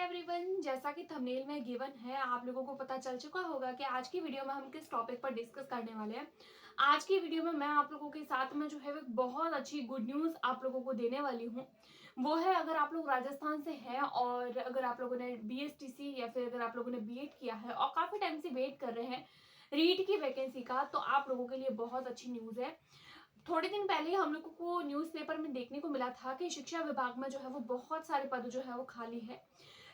Everyone, जैसा कि thumbnail में गिवन है आप लोगों को पता चल चुका होगा कि आज की वीडियो में हम किस टॉपिक पर डिस्कस करने वाले हैं। आज की वीडियो में मैं आप लोगों के साथ में जो है वो बहुत अच्छी गुड न्यूज़ आप लोगों को देने वाली हूँ। वो है, अगर आप लोग राजस्थान से हैं और अगर आप लोगों ने बीएसटीसी या फिर अगर आप लोगों ने बीएड किया है और काफ़ी टाइम से वेट कर रहे हैं रीट की वैकेंसी का, तो आप लोगों के लिए बहुत अच्छी न्यूज़ है। थोड़े दिन पहले हम लोगों को न्यूज़पेपर में देखने को मिला था कि शिक्षा विभाग में जो है वो बहुत सारे पद जो है वो खाली है,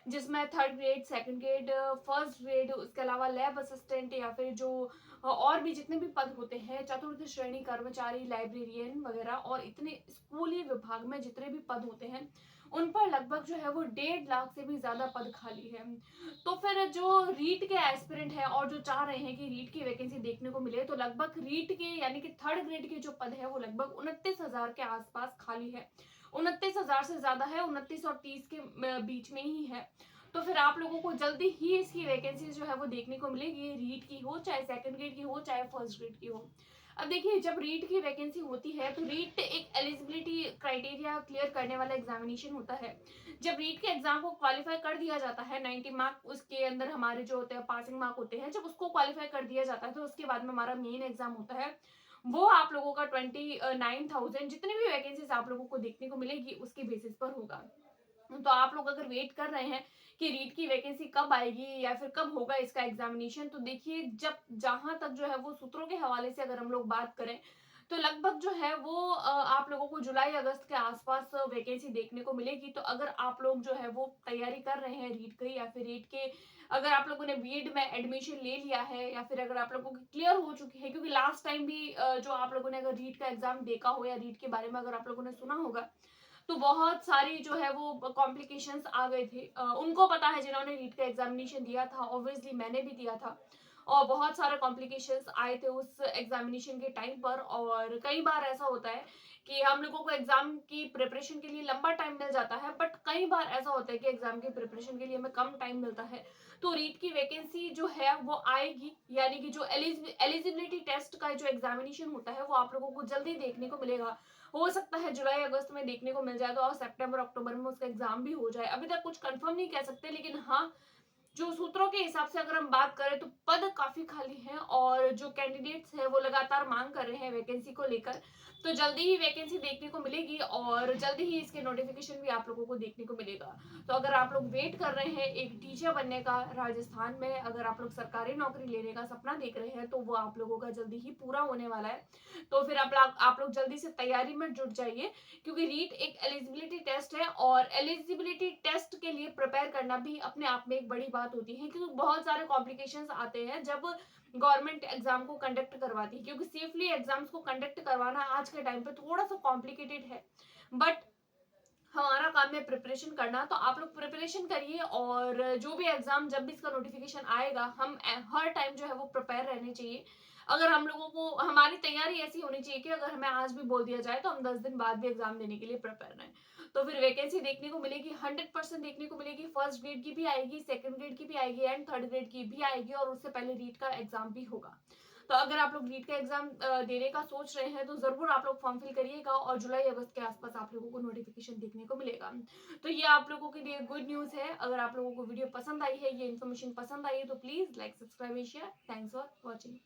जिसमें third grade, second grade, first grade, उसके अलावा लैब असिस्टेंट या फिर जो और भी जितने भी पद होते हैं, चतुर्थ श्रेणी कर्मचारी, लाइब्रेरियन वगैरह, और इतने स्कूली विभाग में जितने भी पद होते हैं उन पर लगभग जो है वो 1.5 लाख से भी ज्यादा पद खाली है। तो फिर जो रीट के एस्पिरेंट है और जो चाह रहे हैं कि रीट की वैकेंसी देखने को मिले, तो लगभग रीट के यानी कि थर्ड ग्रेड के जो पद है वो लगभग 29,000 के आसपास खाली है। 29,000 से ज्यादा है, 29 और 30 के बीच में ही है। तो फिर आप लोगों को जल्दी ही इसकी वैकेंसी जो है वो देखने को मिलेगी, रीट की हो चाहे सेकंड ग्रेड की हो चाहे फर्स्ट ग्रेड की हो। अब देखिए, जब रीट की वैकेंसी होती है तो रीट एक एलिजिबिलिटी क्राइटेरिया क्लियर करने वाला एग्जामिनेशन होता है। जब रीट के एग्जाम को क्वालिफाई कर दिया जाता है, 90 मार्क उसके अंदर हमारे जो होते हैं पासिंग मार्क होते हैं, जब उसको क्वालिफाई कर दिया जाता है तो उसके बाद में हमारा मेन एग्जाम होता है। वो आप लोगों का 29,000 जितनी भी वैकेंसीज आप लोगों को देखने को मिलेगी उसके बेसिस पर होगा। तो आप लोग अगर वेट कर रहे हैं कि रीट की वैकेंसी कब आएगी या फिर कब होगा इसका एग्जामिनेशन, तो देखिए, जब जहां तक जो है वो सूत्रों के हवाले से अगर हम लोग बात करें तो लगभग जो है वो आप लोगों को जुलाई अगस्त के आसपास वैकेंसी देखने को मिलेगी। तो अगर आप लोग जो है वो तैयारी कर रहे हैं रीट की या फिर रीट के, अगर आप लोगों ने बीएड में एडमिशन ले लिया है या फिर अगर आप लोगों की क्लियर हो चुकी है, क्योंकि लास्ट टाइम भी जो आप लोगों ने अगर रीट का एग्जाम देखा हो या रीट के बारे में अगर आप लोगों ने सुना होगा, तो बहुत सारी जो है वो कॉम्प्लिकेशंस आ गए थे। उनको पता है जिन्होंने नीट का एग्जामिनेशन दिया था, ऑब्वियसली मैंने भी दिया था, और बहुत सारे कॉम्प्लिकेशंस आए थे उस एग्जामिनेशन के टाइम पर। और कई बार ऐसा होता है कि हम लोगों को एग्जाम की प्रिपरेशन के लिए लंबा टाइम मिल जाता है, बट कई बार ऐसा होता है कि एग्जाम की प्रिपरेशन के लिए हमें कम टाइम मिलता है। तो रीट की वैकेंसी जो है वो आएगी, यानी कि जो एलिजिबिलिटी टेस्ट का जो एग्जामिनेशन होता है वो आप लोगों को जल्दी देखने को मिलेगा। हो सकता है जुलाई अगस्त में देखने को मिल जाए, तो और सितंबर अक्टूबर में उसका एग्जाम भी हो जाए। अभी तक कुछ कंफर्म नहीं कह सकते, लेकिन हाँ, जो सूत्रों के हिसाब से अगर हम बात करें तो पद काफी खाली हैं और जो कैंडिडेट्स हैं वो लगातार मांग कर रहे हैं वैकेंसी को लेकर। तो जल्दी ही वैकेंसी देखने को मिलेगी और जल्दी ही इसके नोटिफिकेशन भी आप लोगों को देखने को मिलेगा। तो अगर आप लोग वेट कर रहे हैं एक टीचर बनने का राजस्थान में, अगर आप लोग सरकारी नौकरी लेने का सपना देख रहे हैं, तो वो आप लोगों का जल्दी ही पूरा होने वाला है। तो फिर आप लोग जल्दी से तैयारी में जुट जाइए, क्योंकि रीट एक एलिजिबिलिटी टेस्ट है और एलिजिबिलिटी टेस्ट के लिए प्रिपेयर करना भी अपने आप में एक बड़ी बात होती है, क्योंकि बहुत सारे कॉम्प्लिकेशंस आते हैं जब गवर्नमेंट एग्जाम को कंडक्ट करवाती है, क्योंकि सेफली एग्जाम्स को कंडक्ट करवाना आज के टाइम पे थोड़ा सा कॉम्प्लिकेटेड है। बट हमारा काम है प्रिपरेशन करना, तो आप लोग प्रिपरेशन करिए और जो भी एग्जाम, जब भी इसका नोटिफिकेशन आएगा, हम हर टाइम जो है वो प्रिपेयर रहने चाहिए। अगर हम लोगों को, हमारी तैयारी ऐसी होनी चाहिए कि अगर हमें आज भी बोल दिया जाए तो हम 10 दिन बाद भी एग्जाम देने के लिए प्रिपेयर रहें। तो फिर वैकेंसी देखने को मिलेगी, 100% देखने को मिलेगी। फर्स्ट ग्रेड की भी आएगी, सेकंड ग्रेड की भी आएगी एंड थर्ड ग्रेड की भी आएगी, और उससे पहले रीट का एग्जाम भी होगा। तो अगर आप लोग नीट का एग्जाम देने का सोच रहे हैं तो जरूर आप लोग फॉर्म फिल करिएगा और जुलाई अगस्त के आसपास आप लोगों को नोटिफिकेशन देखने को मिलेगा। तो ये आप लोगों के लिए गुड न्यूज है। अगर आप लोगों को वीडियो पसंद आई है, ये इन्फॉर्मेशन पसंद आई है, तो please like, subscribe, share. Thanks for watching.